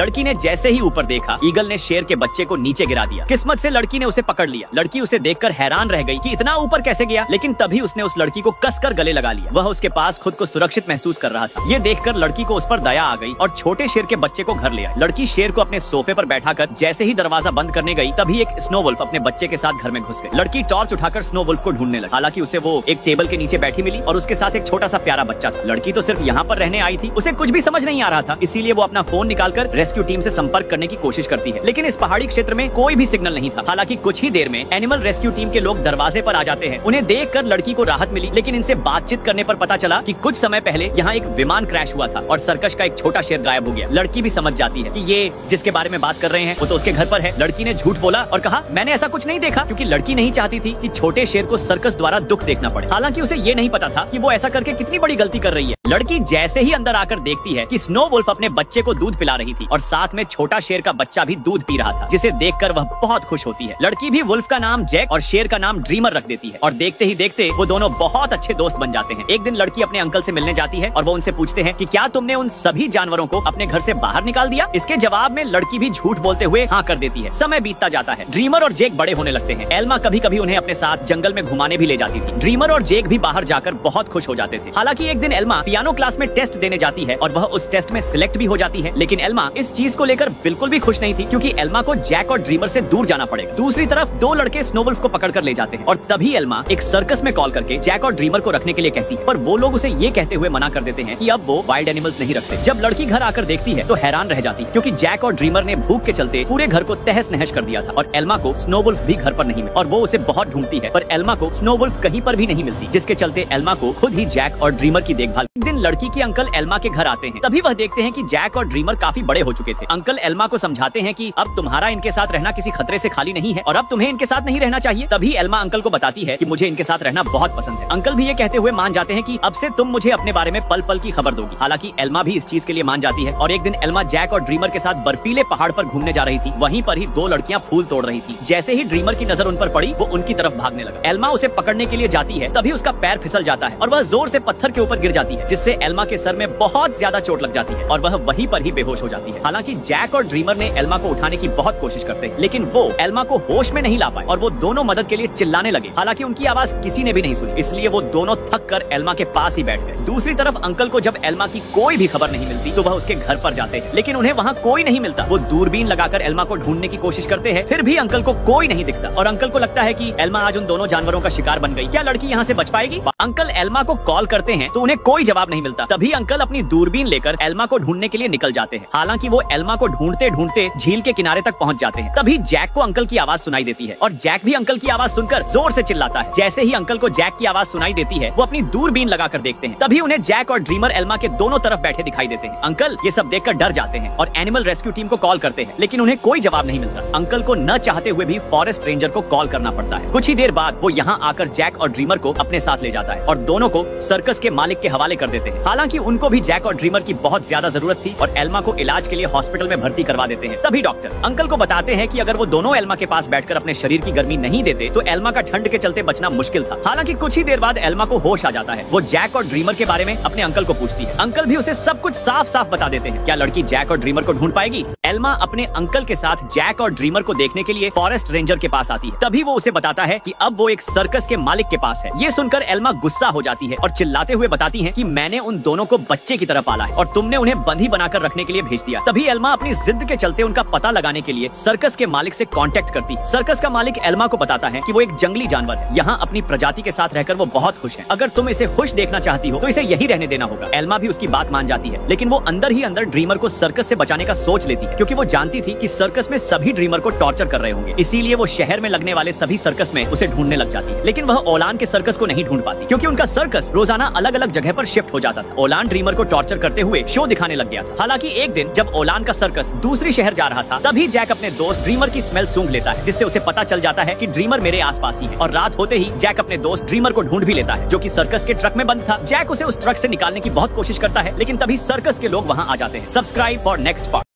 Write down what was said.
लड़की ने जैसे ही ऊपर देखा, ईगल ने शेर के बच्चे को नीचे गिरा दिया। किस्मत से लड़की ने उसे पकड़ लिया। लड़की उसे देखकर हैरान रह गई कि इतना ऊपर कैसे गया, लेकिन तभी उसने उस लड़की को कसकर गले लगा लिया। वह उसके पास खुद को सुरक्षित महसूस कर रहा था। ये देखकर लड़की को उस पर दया आ गई और छोटे शेर के बच्चे को घर ले आई। लड़की शेर को अपने सोफे पर बैठाकर जैसे ही दरवाजा बंद करने गई, तभी एक स्नो वुल्फ अपने बच्चे के साथ घर में घुस गई। लड़की टॉर्च उठाकर स्नो वुल्फ को ढूंढने लगी। हालांकि उसे वो एक टेबल के नीचे बैठी मिली और उसके साथ एक छोटा सा प्यारा बच्चा था। लड़की तो सिर्फ यहाँ पर रहने आई थी, उसे कुछ भी समझ नहीं आ रहा था, इसीलिए वो अपना फोन निकालकर रेस्क्यू टीम से संपर्क करने की कोशिश करती है। लेकिन इस पहाड़ी क्षेत्र में कोई भी सिग्नल नहीं था। हालांकि कुछ ही देर में एनिमल रेस्क्यू टीम के लोग दरवाजे पर आ जाते हैं। उन्हें देखकर लड़की को राहत मिली, लेकिन इनसे बातचीत करने पर पता चला कि कुछ समय पहले यहाँ एक विमान क्रैश हुआ था और सर्कस का एक छोटा शेर गायब हो गया। लड़की भी समझ जाती है कि ये जिसके बारे में बात कर रहे हैं वो तो उसके घर पर है। लड़की ने झूठ बोला और कहा मैंने ऐसा कुछ नहीं देखा, क्योंकि लड़की नहीं चाहती थी कि छोटे शेर को सर्कस द्वारा दुख देखना पड़े। हालांकि उसे ये नहीं पता था कि वो ऐसा करके कितनी बड़ी गलती कर रही है। लड़की जैसे ही अंदर आकर देखती है कि स्नो वुल्फ अपने बच्चे को दूध पिला रही थी और साथ में छोटा शेर का बच्चा भी दूध पी रहा था, जिसे देखकर वह बहुत खुश होती है। लड़की भी वुल्फ का नाम जैक और शेर का नाम ड्रीमर रख देती है और देखते ही देखते वो दोनों बहुत अच्छे दोस्त बन जाते हैं। एक दिन लड़की अपने अंकल से मिलने जाती है और वो उनसे पूछते हैं कि क्या तुमने उन सभी जानवरों को अपने घर से बाहर निकाल दिया। इसके जवाब में लड़की भी झूठ बोलते हुए हाँ कर देती है। समय बीतता जाता है। ड्रीमर और जेक बड़े होने लगते हैं। एल्मा कभी कभी उन्हें अपने साथ जंगल में घुमाने भी ले जाती थी। ड्रीमर और जेक भी बाहर जाकर बहुत खुश हो जाते थे। हालांकि एक दिन एल्मा पियानो क्लास में टेस्ट देने जाती है और वह उस टेस्ट में सिलेक्ट भी हो जाती है, लेकिन एल्मा इस चीज को लेकर बिल्कुल भी खुश नहीं थी, क्योंकि एल्मा को जैक और ड्रीमर से दूर जाना पड़ेगा। दूसरी तरफ दो लड़के स्नो वुल्फ को पकड़कर ले जाते हैं और तभी एल्मा एक सर्कस में कॉल करके जैक और ड्रीमर को रखने के लिए कहती है, पर वो लोग उसे ये कहते हुए मना कर देते हैं कि अब वो वाइल्ड एनिमल्स नहीं रखते। जब लड़की घर आकर देखती है तो हैरान रह जाती है, क्योंकि जैक और ड्रीमर ने भूख के चलते पूरे घर को तहस नहस कर दिया था और एल्मा को स्नो वुल्फ भी घर पर नहीं मिला और वो उसे बहुत ढूंढती है, पर एल्मा को स्नो वुल्फ कहीं पर भी नहीं मिलती, जिसके चलते एल्मा को खुद ही जैक और ड्रीमर की देखभाल। एक दिन लड़की के अंकल एल्मा के घर आते हैं, तभी वह देखते हैं कि जैक और ड्रीमर काफी बड़े हो चुके थे। अंकल एल्मा को समझाते हैं कि अब तुम्हारा इनके साथ रहना किसी खतरे से खाली नहीं है और अब तुम्हें इनके साथ नहीं रहना चाहिए। तभी एल्मा अंकल को बताती है कि मुझे इनके साथ रहना बहुत पसंद है। अंकल भी ये कहते हुए मान जाते हैं कि अब से तुम मुझे अपने बारे में पल पल की खबर दोगी। हालांकि एल्मा भी इस चीज के लिए मान जाती है और एक दिन एल्मा जैक और ड्रीमर के साथ बर्फीले पहाड़ पर घूमने जा रही थी। वहीं पर ही दो लड़कियां फूल तोड़ रही थी। जैसे ही ड्रीमर की नजर उन पर पड़ी, वो उनकी तरफ भागने लगा। एल्मा उसे पकड़ने के लिए जाती है, तभी उसका पैर फिसल जाता है और वह जोर से पत्थर के ऊपर गिर जाती है, जिससे एल्मा के सर में बहुत ज्यादा चोट लग जाती है और वह वहीं पर ही बेहोश हो जाती है। हालांकि जैक और ड्रीमर ने एल्मा को उठाने की बहुत कोशिश करते हैं, लेकिन वो एल्मा को होश में नहीं ला पाए और वो दोनों मदद के लिए चिल्लाने लगे। हालांकि उनकी आवाज किसी ने भी नहीं सुनी, इसलिए वो दोनों थक कर एल्मा के पास ही बैठ गए। दूसरी तरफ अंकल को जब एल्मा की कोई भी खबर नहीं मिलती तो वह उसके घर पर जाते हैं, लेकिन उन्हें वहाँ कोई नहीं मिलता। वो दूरबीन लगाकर एल्मा को ढूंढने की कोशिश करते हैं, फिर भी अंकल को कोई नहीं दिखता और अंकल को लगता है कि एल्मा आज उन दोनों जानवरों का शिकार बन गई। क्या लड़की यहाँ से बच पाएगी? अंकल एल्मा को कॉल करते हैं तो उन्हें कोई जवाब नहीं मिलता। तभी अंकल अपनी दूरबीन लेकर एल्मा को ढूंढने के लिए निकल जाते हैं। हालांकि वो एल्मा को ढूंढते ढूंढते झील के किनारे तक पहुंच जाते हैं। तभी जैक को अंकल की आवाज सुनाई देती है और जैक भी अंकल की आवाज सुनकर जोर से चिल्लाता है। जैसे ही अंकल को जैक की आवाज सुनाई देती है, वो अपनी दूरबीन लगाकर देखते हैं, तभी उन्हें जैक और ड्रीमर एल्मा के दोनों तरफ बैठे दिखाई देते हैं। अंकल ये सब देखकर डर जाते हैं और एनिमल रेस्क्यू टीम को कॉल करते हैं, लेकिन उन्हें कोई जवाब नहीं मिलता। अंकल को न चाहते हुए भी फॉरेस्ट रेंजर को कॉल करना पड़ता है। कुछ ही देर बाद वो यहाँ आकर जैक और ड्रीमर को अपने साथ ले जाता है और दोनों को सर्कस के मालिक के हवाले कर देते हैं। हालांकि उनको भी जैक और ड्रीमर की बहुत ज्यादा जरूरत थी और एल्मा को इलाज के लिए हॉस्पिटल में भर्ती करवा देते हैं। तभी डॉक्टर अंकल को बताते हैं कि अगर वो दोनों एल्मा के पास बैठकर अपने शरीर की गर्मी नहीं देते तो एल्मा का ठंड के चलते बचना मुश्किल था। हालांकि कुछ ही देर बाद एल्मा को होश आ जाता है। वो जैक और ड्रीमर के बारे में अपने अंकल को पूछती है। अंकल भी उसे सब कुछ साफ साफ बता देते हैं। क्या लड़की जैक और ड्रीमर को ढूंढ पाएगी? एल्मा अपने अंकल के साथ जैक और ड्रीमर को देखने के लिए फॉरेस्ट रेंजर के पास आती है। तभी वो उसे बताता है कि अब वो एक सर्कस के मालिक के पास है। ये सुनकर एल्मा गुस्सा हो जाती है और चिल्लाते हुए बताती है कि मैंने उन दोनों को बच्चे की तरह पाला है और तुमने उन्हें बंधी बनाकर रखने के लिए भेज दिया। तभी एल्मा अपनी जिद के चलते उनका पता लगाने के लिए सर्कस के मालिक से कांटेक्ट करती है। सर्कस का मालिक एल्मा को बताता है कि वो एक जंगली जानवर है। यहाँ अपनी प्रजाति के साथ रहकर वो बहुत खुश है। अगर तुम इसे खुश देखना चाहती हो तो इसे यही रहने देना होगा। एल्मा भी उसकी बात मान जाती है, लेकिन वो अंदर ही अंदर ड्रीमर को सर्कस से बचाने का सोच लेती है, क्योंकि वो जानती थी कि सर्कस में सभी ड्रीमर को टॉर्चर कर रहे होंगे। इसीलिए वो शहर में लगने वाले सभी सर्कस में उसे ढूंढने लग जाती है। लेकिन वह ओलान के सर्कस को नहीं ढूंढ पाती, क्योंकि उनका सर्कस रोजाना अलग अलग जगह पर शिफ्ट हो जाता था। ओलान ड्रीमर को टॉर्चर करते हुए शो दिखाने लग गया था। हालांकि एक दिन जब ओलान का सर्कस दूसरी शहर जा रहा था, तभी जैक अपने दोस्त ड्रीमर की स्मेल सूंघ लेता है, जिससे उसे पता चल जाता है कि ड्रीमर मेरे आसपास ही है। और रात होते ही जैक अपने दोस्त ड्रीमर को ढूंढ भी लेता है, जो कि सर्कस के ट्रक में बंद था। जैक उसे उस ट्रक से निकालने की बहुत कोशिश करता है, लेकिन तभी सर्कस के लोग वहां आ जाते हैं। Subscribe for next part.